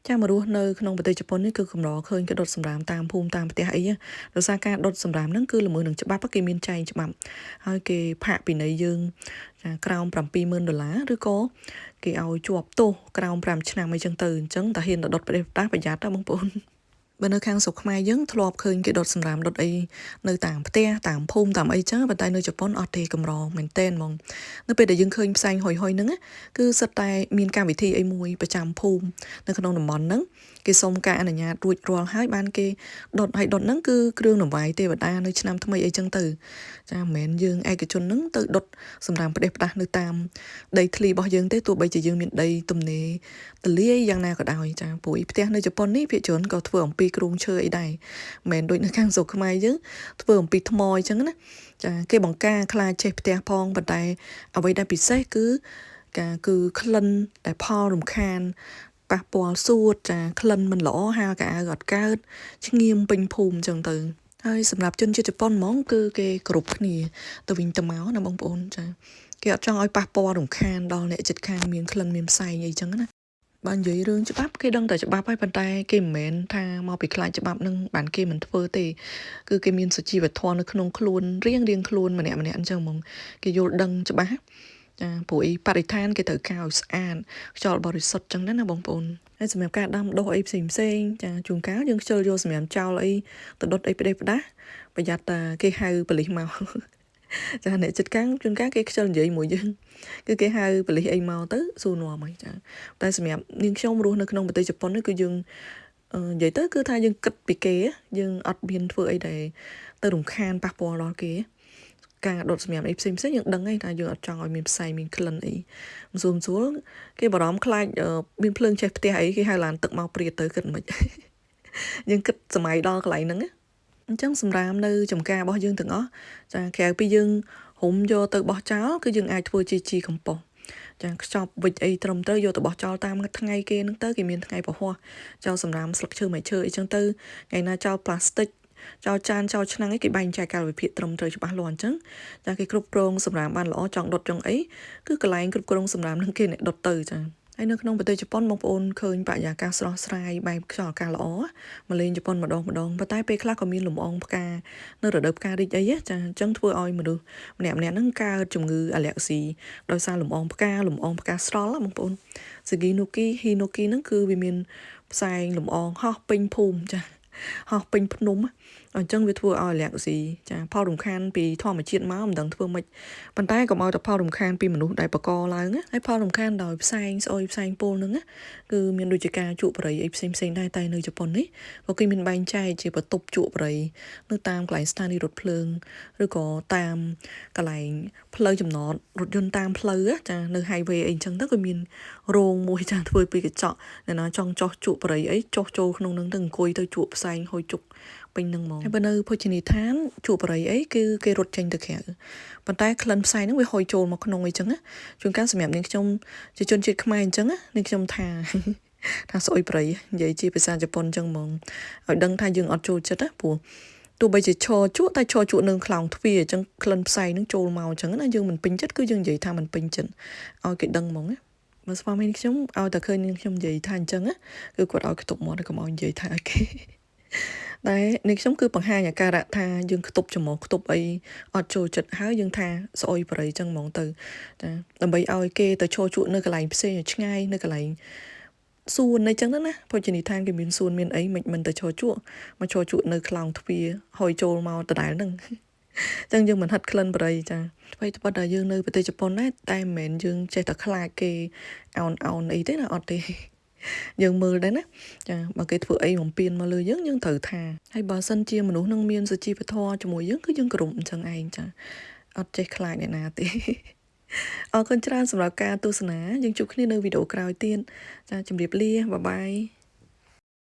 ចាមករស់នៅក្នុងប្រទេសជប៉ុននេះគឺកម្រឃើញគេដុតសម្រាមតាមភូមិតាមផ្ទះអីដោយសារការដុតសម្រាមហ្នឹងគឺល្មើសនឹងច្បាប់គេមានចែងច្បាប់ហើយគេផាកពិន័យយើងចាក្រោម$70,000ឬក៏គេឲ្យជាប់ទោសក្រោម5ឆ្នាំអីចឹងទៅអញ្ចឹងតែហ៊ានទៅដុតប្រទេសតាប្រយ័ត្នណាបងប្អូនបើនៅខាងស្រុកខ្មែរយើងធ្លាប់ឃើញគេដុតសម្រាមដុតអីនៅតាមផ្ទះតាមភូមិតាមអីចឹងប៉ុន្តែនៅជប៉ុនអត់ទេកម្រមែនតែនហ្មងនៅពេលដែលយើងឃើញផ្សែងហុយហ្នឹងគឺសិតតែមានកម្មវិធីអីមួយប្រចាំភូមិនៅក្នុងតំបន់ហ្នឹងគេសុំការអនុញ្ញាតរួចរាល់ហើយបានគេដុតហ្នឹងគឺគ្រឿងដង្វាយទេវតានៅឆ្នាំថ្មីអីចឹងទៅចាមិនមែនយើងឯកជនហ្នឹងទៅដុតសម្រាមផ្ដេសផ្ដាស់នៅតាមដីធ្លីរបស់យើងទេទោះបីជាយើងមានដីទំនេរទលាយយ៉ាងណាក៏ដោយចាព្រោះផ្ទះនៅជប៉ុននេះភាគច្រើនក៏ធ្វើអំពីគ្រូងឈើអីដែរមិនមែនដូចនៅខាងស្រុកខ្មែរយើងធ្វើអំពីថ្មអញ្ចឹងណាចាគេបង្ការខ្លាចចេះផ្ទះផងប៉ុន្តែអ្វីដែលពិសេសគឺក្លិនដែលផលរំខានប៉ះពាល់សួតចាក្លិនមិនល្អហាលកៅអៅអត់កើតឆ្ងៀមពេញភូមិអញ្ចឹងទៅហើយសម្រាប់ជនជាតិជប៉ុនហ្មងគឺគេគោរពគ្នាទៅវិញទៅមកណាបងប្អូនចាគេអត់ចង់ឲ្យប៉ះពាល់រំខានដល់អ្នកជិតខាងមានក្លិនមានផ្សែងអីចឹងណាបើនិយាយរឿងច្បាប់គេដឹងតែច្បាប់ហើយប៉ុន្តែគេមិនមែនថាមកពីខ្លាចច្បាប់នឹងបានគេមិនធ្វើទេគឺគេមានសុជីវធម៌នៅក្នុងខ្លួនរៀងខ្លួនម្នាក់អញ្ចឹងហ្មងគេយល់ដឹងច្បាស់ចាព្រោះបរិស្ថានគេត្រូវការឲ្យស្អាតខ្យល់បរិសុទ្ធចឹងណាបងប្អូនហើយសម្រាប់ការដាំដុះអីផ្សេងចាជួនកាលយើងខ្ជិលយកសម្រាប់ចោលអីទៅដុតអីផ្ដេសផ្ដាស់ប្រយ័ត្នតែគេហៅប៉ូលីសមកចាអ្នកចិត្តកាំងជួនកាលគេខ្ជិលនិយាយមួយយើងគឺគេហៅប៉ូលីសអីមកទៅសួរនាំហើយចាតែសម្រាប់នាងខ្ញុំរស់នៅក្នុងប្រទេសជប៉ុននេះគឺយើងនិយាយទៅគឺថាយើងគិតពីគេយើងអត់មានធ្វើអីដែលទៅរំខានប៉ះពាល់ដល់គេការដុតសម្រាប់អីផ្សេងយើងដឹងហើយថាយើងអត់ចង់ឲ្យមានផ្សែងមានក្លិនអីមិនស្រួលគេបារម្ភខ្លាចមានភ្លើងឆេះផ្ទះអីគេហៅឡានទឹកមកព្រាតទៅគិតមិនយើងគិតសម័យដល់កន្លែងហ្នឹងអញ្ចឹងសម្រាមនៅចំការរបស់យើងទាំងអស់ចាក្រៅពីយើងរុំយកទៅបោះចោលគឺយើងអាចធ្វើជាជីកំប៉ុស្តចាខ្ចប់វិចអីត្រឹមត្រូវយកទៅបោះចោលតាមថ្ងៃគេហ្នឹងទៅគេមានថ្ងៃពហុចោលសម្រាមស្លឹកឈើមួយឈើអីចឹងទៅថ្ងៃណាចោលផ្លាស្ទិកចោលចានចោលឆ្នាំងអីគេបែងចែកកាលវិភាគត្រឹមត្រូវច្បាស់លាស់អញ្ចឹងចាគេគ្រប់គ្រងសម្រាមបានល្អចង់ដុតចង់អីគឺកន្លែងគ្រប់គ្រងសម្រាមហ្នឹងគេអ្នកដុតទៅចាហើយនៅក្នុងប្រទេសជប៉ុនបងប្អូនឃើញបរិយាកាសស្រស់ស្រាយបែបខ្យល់អាកាសល្អមកលេងជប៉ុនម្ដងប៉ុន្តែពេលខ្លះក៏មានលំអងផ្កានៅរដូវផ្ការីកអីចាអញ្ចឹងធ្វើឲ្យមនុស្សម្នាក់ហ្នឹងកើតជំងឺអាឡែស៊ីដោយសារលំអងផ្កាស្រល់បងប្អូនសាគីនូគីហ៊ីនូគីហ្នឹងគឺវាមានផ្សែងលំអងហោះពេញភូមិចាហោះពេញភ្នំអញ្ចឹងវាធ្វើឲ្យអាឡែស៊ីចាផលរំខានពីធម្មជាតិមកមិនដឹងធ្វើម៉េចប៉ុន្តែក៏មកតែផលរំខានពីមនុស្សដែលបកឡើងហើយផលរំខានដោយផ្សែងស្អុយផ្សែងពុលហ្នឹងគឺមានដូចជាការជក់បរិយអីផ្សេងដែរតែនៅជប៉ុននេះក៏គេមានបែងចែកជាបន្ទប់ជក់បរិយនៅតាមកន្លែងស្ថានីយ៍រថភ្លើងឬក៏តាមកន្លែងផ្លូវចំណតរថយន្តតាមផ្លូវចានៅ highway អីចឹងទៅក៏មានរោងមួយចាធ្វើពីកញ្ចក់អ្នកណាចង់ចោះជក់បរិយអីចោះចូលក្នុងហ្នឹងទៅអង្គុយទៅជក់ផ្សែងហុយជុកពេញនឹងហ្មងហើយបើនៅភោជនីយដ្ឋានជក់បរិយអីគឺគេរត់ចេញទៅក្រៅប៉ុន្តែក្លិនផ្សែងហ្នឹងវាហុយចូលមកក្នុងអីចឹងណាជួនកាលសម្រាប់នាងខ្ញុំជាជនជាតិខ្មែរអញ្ចឹងនាងខ្ញុំថាស្អុយប្រៃនិយាយជាភាសាជប៉ុនអញ្ចឹងហ្មងឲ្យដឹងថាយើងអត់ចូលចិត្តណាព្រោះទោះបីជាឈរជក់តែឈរជក់នៅខ្លោងទ្វារអញ្ចឹងក្លិនផ្សែងហ្នឹងចូលមកអញ្ចឹងណាយើងមិនពេញចិត្តគឺយើងនិយាយថាមិនពេញចិត្តឲ្យគេដឹងហ្មងណាបើស្វាមីខ្ញុំឲ្យតែឃើញនាងខ្ញុំនិយាយថាអញ្ចឹងគឺគាត់ឲ្យខ្ទប់មាត់កុំឲ្យនិយាយថាឲ្យគេតែនេះខ្ញុំគឺបង្ហាញអាការៈថាយើងខ្ទប់ច្រមុះខ្ទប់អីអត់ចូលចិត្តហើយយើងថាស្អុយប្រៃចឹងហ្មងទៅចាដើម្បីឲ្យគេទៅឈរជក់នៅកន្លែងផ្សេងឆ្ងាយនៅកន្លែងសួនអីចឹងណាភោជនីយដ្ឋានគេមានសួនមានអីមិនទៅឈរជក់មកឈរជក់នៅខ្លោងទ្វារហុយចូលមកដដែលហ្នឹងចឹងយើងមិនហិតក្លិនប្រៃចាអ្វីត្បិតតែយើងនៅប្រទេសជប៉ុនដែរតែមិនមែនយើងចេះតែខ្លាចគេអោនអីទេណាអត់ទេយើងមើលដែរណាចាបើគេធ្វើអីបំពេញមកលើយើងត្រូវថាហើយបើសិនជាមនុស្សនឹងមានសុជីវធម៌ជាមួយយើងគឺយើងគោរពអញ្ចឹងឯងចាអត់ចេះខ្លាចអ្នកណាទេអរគុណច្រើនសម្រាប់ការទស្សនាយើងជួបគ្នានៅវីដេអូក្រោយទៀតចាជម្រាបលាបាយបាយ